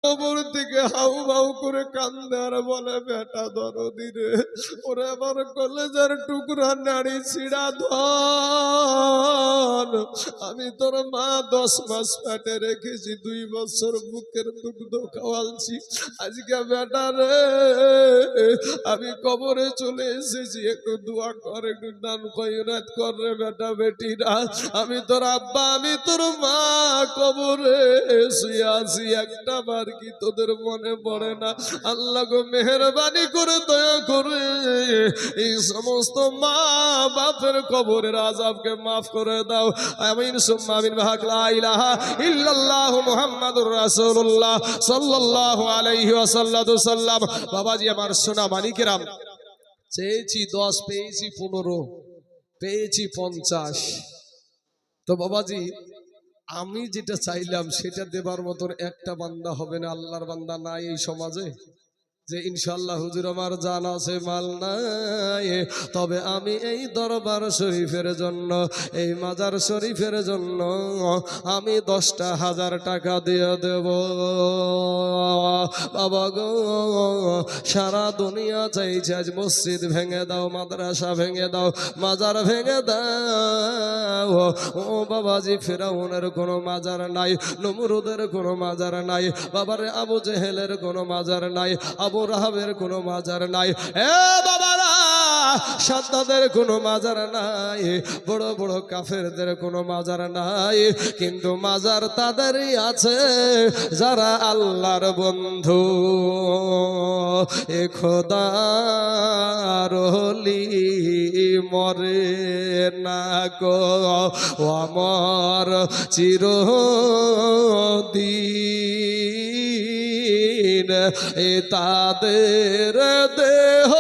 কবর থেকে হাউ মাউ করে কান্দে আর বলে, বেটা দরদি রে, ওরে আমার কলেজের টুকরা নাড়ি ছিড়া ধন, আমি তোর মা 10 মাস পেটে রেখেছি, 2 বছর বুকের দুগ্ধ খাওয়ালছি, আজকে বেটা রে আমি কবরে চলে এসেছি, একটু দোয়া কর, একটু দান খয়রাত কর রে বেটা বেটিরা, আমি তোর আব্বা, আমি তোর মা কবরে শুয়ে আছি, একটা বার কি তোদের মনে পড়ে না? আল্লাহ গো মেহেরবানি করে দয়া করে এই সমস্ত মা বাপের কবরের আযাবকে মাফ করে দাও, আমিন সুম্মা আমিন। বিহাক লা ইলাহা ইল্লাল্লাহু মুহাম্মাদুর রাসূলুল্লাহ সাল্লাল্লাহু আলাইহি ওয়াসাল্লাম। বাবাজি আমার সোনা মানিকেরাম, চেয়েছি 10, পেয়েছি 15, পেয়েছি 50। তো বাবাজি আমি যেটা চাইলাম সেটা দেবার মতন একটা বান্দা হবে না, আল্লাহর বান্দা নাই এই সমাজে যে ইনশাআল্লাহ হুজুর আমার জান আছে মাল নাই, তবে আমি এই দরবার শরীফের জন্য, এই মাজার শরীফের জন্য আমি 10,000 টাকা দিয়ে দেব। বাবা গো সারা দুনিয়া চাইছে আজ মসজিদ ভেঙে দাও, মাদ্রাসা ভেঙে দাও, মাজার ভেঙে দাও, ও বাবাজি ফেরাউনের কোনো মাজার নাই, নমরুদের কোনো মাজার নাই, বাবারে আবু জেহেলের কোনো মাজার নাই, আবু রাহাবের কোনো মাজার নাই, এ বাবারা সাদ্দাদের কোনো মাজার নাই, বড় বড় কাফেরদের কোনো মাজার নাই, কিন্তু মাজার তাদেরই আছে যারা আল্লাহর বন্ধু। এ খোদার ওলি মরে না গো আমার চিরদিন, এ তাদের দেহ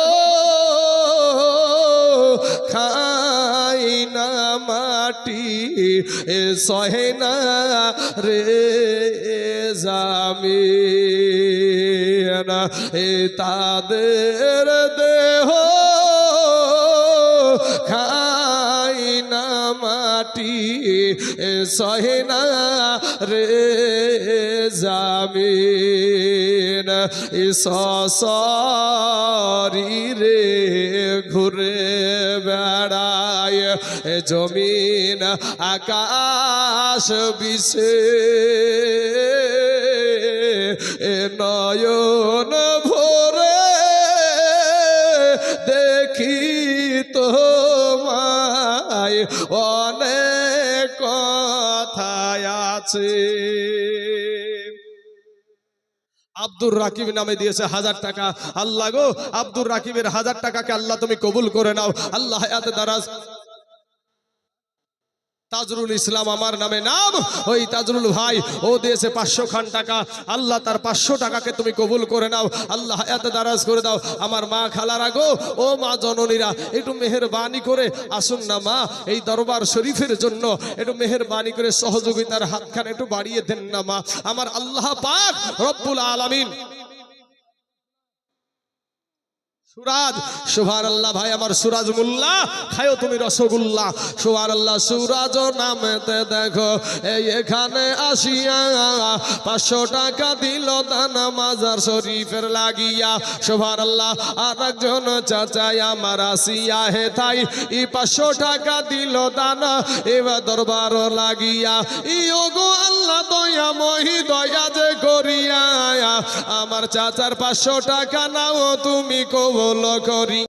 খাই না মাটি, এ সহে না রে জামিন, এ তাদের দেহ খাই না মাটি, এ সহে না রে জামিন, এ শরীরে ঘুরে বেড়ায় জমিন আকাশ বিষে, এ নয়ন ভরে দেখি তোমায় অনেক কথায় আছে। আব্দুর রাকিব নামে দিয়েছে 1000 টাকা। আল্লাহ গো আব্দুর রাকিবের 1000 টাকাকে আল্লাহ তুমি কবুল করে নাও। আল্লাহ হায়াতে দারাজ। তাজরুল ইসলাম আমার নামে নাম, ওই তাজরুল ভাই ও দিয়েছে 500 খান টাকা। আল্লাহ তার 500 টাকাকে তুমি কবুল করে নাও, আল্লাহ হায়াতে দারাজ করে দাও। আমার মা খালারা গো, ও মা জননীরা, একটু মেহেরবানি করে আসুন না মা, এই দরবার শরীফের জন্য একটু মেহেরবানি করে সহযোগিতার হাতখান একটু বাড়িয়ে দেন না মা। আমার আল্লাহ পাক রব্বুল আলামিন। সুরাজ সুবহানাল্লাহ ভাই আমার সুরাজ মোল্লা, খায়ো তুমি রসগোল্লা। সুবহানাল্লাহ সুরাজ নামেতে দেখো এই এখানে আসিয়া 500 টাকা দিল দানা মাজার শরীফের লাগিয়া। সুবহানাল্লাহ আর একজন চাচাই আমার আসিয়া হে তাই ই 500 টাকা দিল দানা এবার দরবার লাগিয়া। ইও গো আল্লাহ দয়া মহি দয়া যে করিয়া আমার চাচার 500 টাকা নাও তুমি কবুল করি।